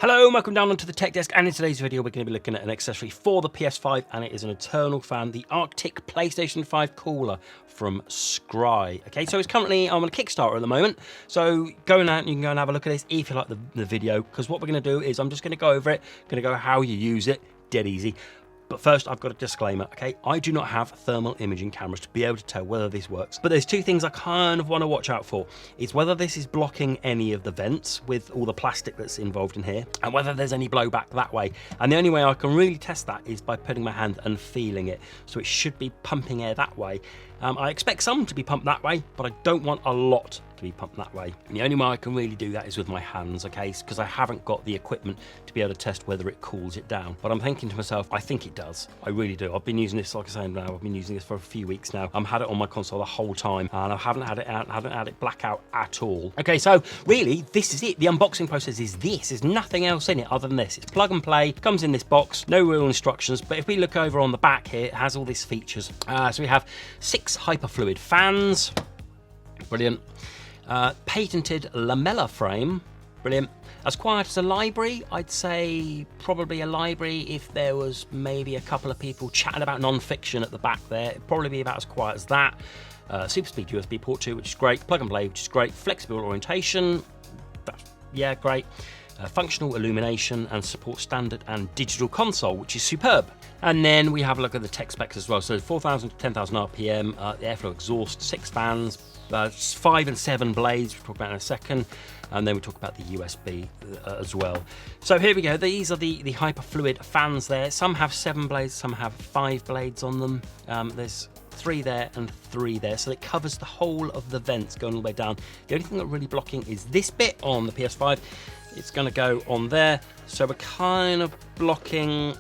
Hello, welcome down onto the tech desk, and in today's video we're going to be looking at an accessory for the PS5, and it is an internal fan, the Arctic PlayStation 5 cooler from SCRY. Okay, so it's currently on a Kickstarter at the moment, so going out and you can go and have a look at this if you like the video, because what we're going to do is I'm just going to go over it, going to go how you use it, dead easy. But first, I've got a disclaimer, okay? I do not have thermal imaging cameras to be able to tell whether this works. But there's two things I kind of want to watch out for. It's whether this is blocking any of the vents with all the plastic that's involved in here, and whether there's any blowback that way. And the only way I can really test that is by putting my hand and feeling it. So it should be pumping air that way. I expect some to be pumped that way, but I don't want a lot to be pumped that way. And the only way I can really do that is with my hands, okay? Because I haven't got the equipment to be able to test whether it cools it down. But I'm thinking to myself, I think it does. I really do. I've been using this, like I say now, I've been using this for a few weeks now. I've had it on my console the whole time, and I haven't had it out, haven't had it black out at all. Okay, so really, this is it. The unboxing process is this. There's nothing else in it other than this. It's plug and play, comes in this box, no real instructions. But if we look over on the back here, it has all these features. So we have 6 hyperfluid fans, brilliant. Patented lamella frame, brilliant. As quiet as a library, I'd say probably a library if there was maybe a couple of people chatting about non-fiction at the back there. It'd probably be about as quiet as that. Super speed USB port 2, which is great. Plug and play, which is great. Flexible orientation, yeah, great. Functional illumination and support standard and digital console, which is superb. And then we have a look at the tech specs as well. So 4,000 to 10,000 RPM, the airflow exhaust, 6 fans, 5 and 7 blades, we'll talk about in a second. And then we talk about the USB as well. So here we go. These are the hyperfluid fans there. Some have 7 blades, some have 5 blades on them. There's 3 there and 3 there, so it covers the whole of the vents going all the way down. The only thing that's really blocking is this bit on the PS5. It's going to go on there, so we're kind of blocking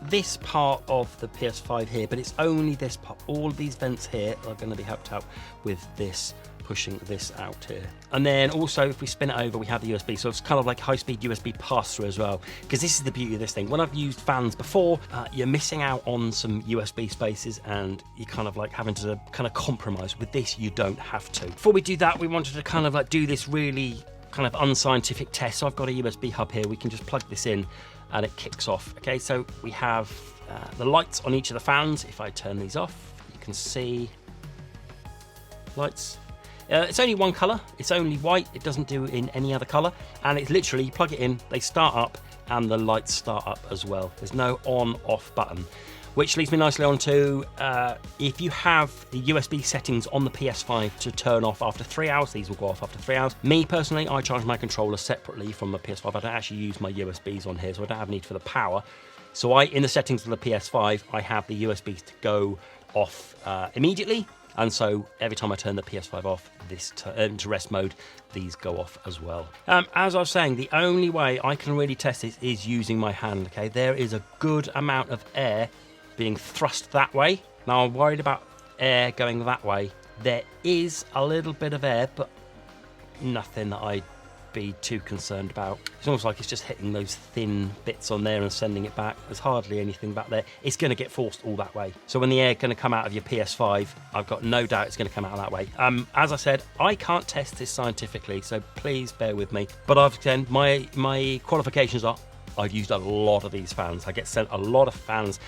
this part of the PS5 here, but it's only this part. All of these vents here are going to be helped out with this, pushing this out here. And then also if we spin it over, we have the USB, so it's kind of like high-speed USB pass-through as well, because this is the beauty of this thing. When I've used fans before, you're missing out on some USB spaces and you're kind of like having to kind of compromise. With this, you don't have to. Before we do that, we wanted to kind of like do this really kind of unscientific test. So I've got a USB hub here. We can just plug this in and it kicks off. Okay, so we have the lights on each of the fans. If I turn these off, you can see lights. It's only one color, it's only white, it doesn't do in any other color, and it's literally, you plug it in, they start up, and the lights start up as well. There's no on-off button, which leads me nicely on to, if you have the USB settings on the PS5 to turn off after 3 hours, these will go off after 3 hours. Me personally, I charge my controller separately from the PS5. I don't actually use my USBs on here, so I don't have need for the power. So in the settings of the PS5, I have the USBs to go off immediately. And so every time I turn the PS5 off, this into rest mode, these go off as well. As I was saying, the only way I can really test this is using my hand, okay? There is a good amount of air being thrust that way. Now I'm worried about air going that way. There is a little bit of air, but nothing that I'd be too concerned about. It's almost like it's just hitting those thin bits on there and sending it back. There's hardly anything back there. It's going to get forced all that way. So when the air is going to come out of your PS5, I've got no doubt it's going to come out that way. As I said, I can't test this scientifically, so please bear with me. But again, my qualifications are I've used a lot of these fans. I get sent a lot of fans,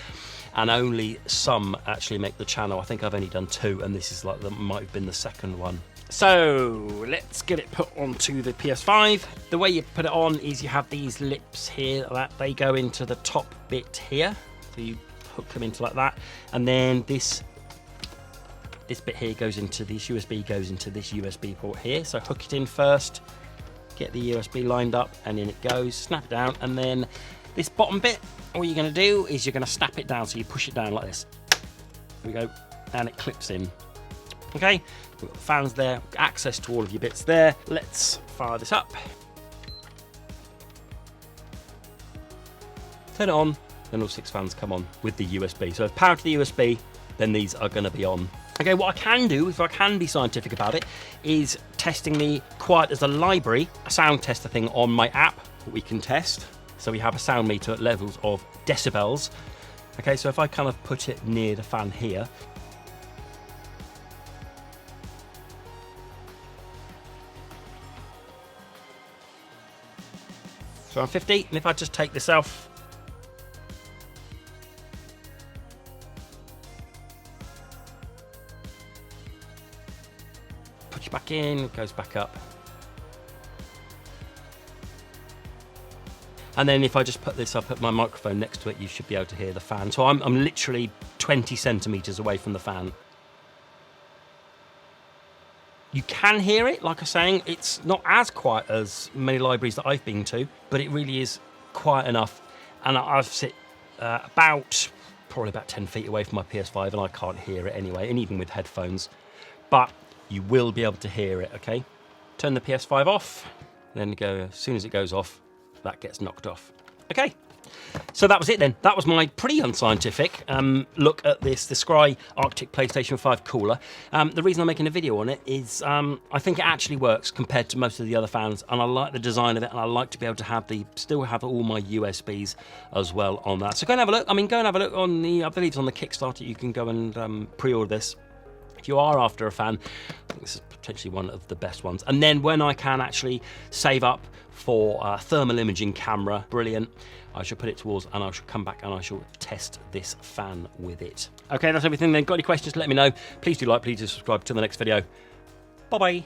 and only some actually make the channel. I think I've only done 2, and this is like might have been the second one. So let's get it put onto the PS5. The way you put it on is you have these lips here that they go into the top bit here. So you hook them into like that, and then this bit here goes into this USB, goes into this USB port here. So hook it in first, get the USB lined up, and in it goes. Snap it down, and then this bottom bit, all you're going to do is you're going to snap it down. So you push it down like this. There we go, and it clips in. Okay, we've got the fans there, access to all of your bits there. Let's fire this up. Turn it on, then all 6 fans come on with the USB. So if power to the USB, then these are going to be on. Okay, what I can do, if I can be scientific about it, is testing the quiet as a library, a sound tester thing on my app that we can test. So we have a sound meter at levels of decibels. Okay, so if I kind of put it near the fan here, So I'm 50, and if I just take this off, push back in, it goes back up. And then if I just put this up at my microphone next to it, you should be able to hear the fan. So I'm literally 20 centimeters away from the fan. You can hear it, like I was saying, it's not as quiet as many libraries that I've been to, but it really is quiet enough. And I've sit probably about 10 feet away from my PS5 and I can't hear it anyway, and even with headphones. But you will be able to hear it, okay? Turn the PS5 off, then as soon as it goes off, that gets knocked off. Okay, so that was it then. That was my pretty unscientific look at the SCRY Arctic PlayStation 5 cooler. The reason I'm making a video on it is I think it actually works compared to most of the other fans, and I like the design of it, and I like to be able to still have all my USBs as well on that. So go and have a look. I mean, go and have a look on I believe it's on the Kickstarter. You can go and pre-order this. If you are after a fan, I think this is potentially one of the best ones. And then when I can actually save up for a thermal imaging camera, brilliant, I shall put it towards, and I shall come back and I shall test this fan with it. Okay, that's everything then. Got any questions, let me know. Please do like, please do subscribe. Till the next video. Bye-bye.